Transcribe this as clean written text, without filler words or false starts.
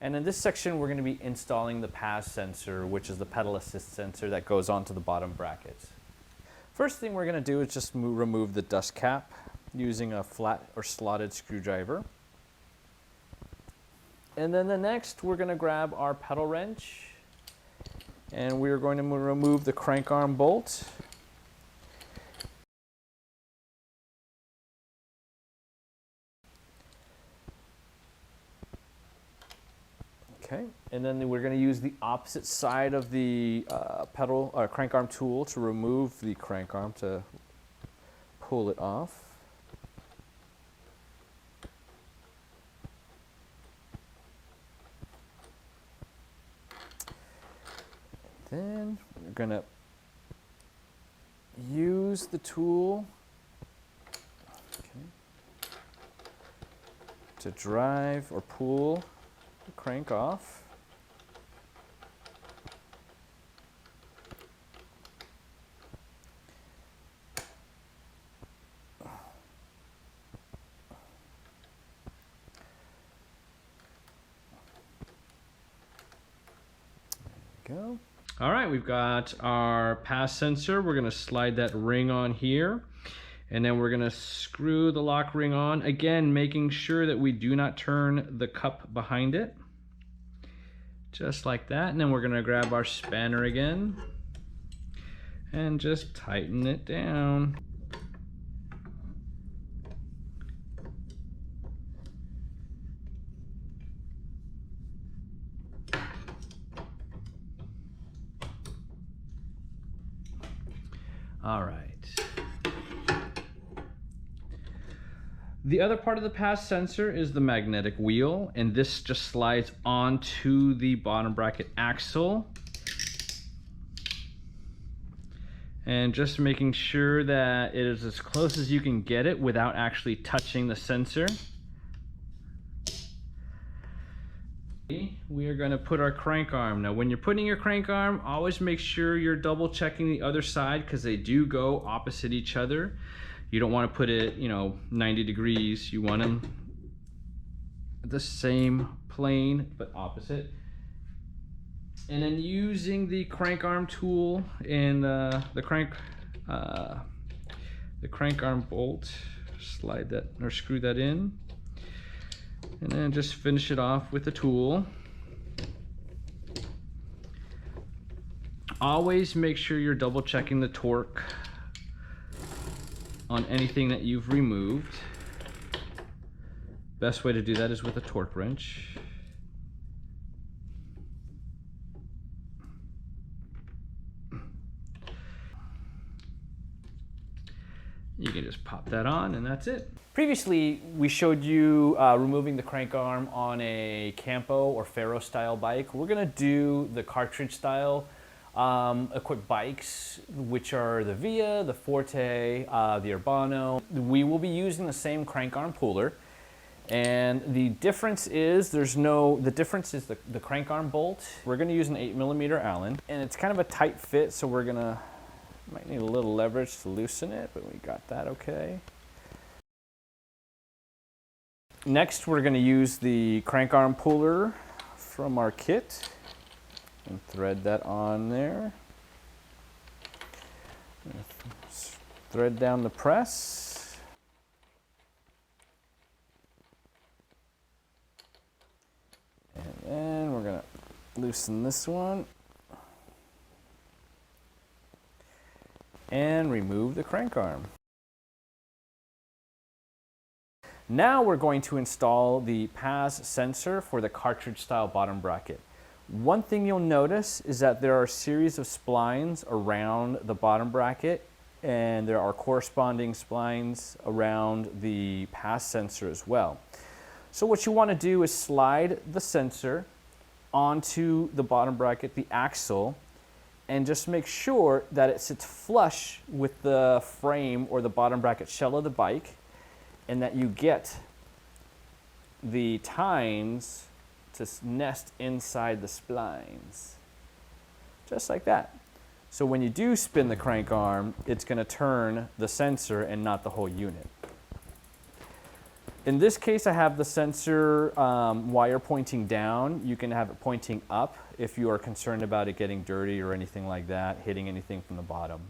And in this section, we're going to be installing the PAS sensor, which is the pedal assist sensor that goes onto the bottom brackets. First thing we're going to do is just remove the dust cap using a flat or slotted screwdriver. And then the next, we're going to grab our pedal wrench, and we're going to remove the crank arm bolt. Okay, and then we're going to use the opposite side of the pedal or crank arm tool to remove the crank arm to pull it off. Then we're going to use the tool to drive or pull the crank off. There we go. All right, we've got our PAS sensor. We're going to slide that ring on here, and then we're going to screw the lock ring on, again making sure that we do not turn the cup behind it, just like that. And then we're going to grab our spanner again and just tighten it down. All right. The other part of the PAS sensor is the magnetic wheel, and this just slides onto the bottom bracket axle. And just making sure that it is as close as you can get it without actually touching the sensor. We are going to put our crank arm. Now when you're putting your crank arm, always make sure you're double checking the other side, because they do go opposite each other. You don't want to put it, 90 degrees. You want them the same plane but opposite. And then using the crank arm tool and the crank arm bolt, slide that or screw that in. And then just finish it off with the tool. Always make sure you're double checking the torque on anything that you've removed. Best way to do that is with a torque wrench. You can just pop that on and that's it. Previously, we showed you removing the crank arm on a Campo or Faro style bike. We're gonna do the cartridge style equipped bikes, which are the Via, the Forte, the Urbano. We will be using the same crank arm puller. And the difference is the crank arm bolt. We're gonna use an 8mm Allen, and it's kind of a tight fit, so might need a little leverage to loosen it, but we got that okay. Next, we're going to use the crank arm puller from our kit and thread that on there. Thread down the press. And then we're going to loosen this one. And remove the crank arm. Now we're going to install the PAS sensor for the cartridge style bottom bracket. One thing you'll notice is that there are a series of splines around the bottom bracket, and there are corresponding splines around the PAS sensor as well. So what you want to do is slide the sensor onto the bottom bracket, the axle, and just make sure that it sits flush with the frame or the bottom bracket shell of the bike, and that you get the tines to nest inside the splines. Just like that. So when you do spin the crank arm, it's going to turn the sensor and not the whole unit. In this case, I have the sensor wire pointing down. You can have it pointing up if you are concerned about it getting dirty or anything like that, hitting anything from the bottom.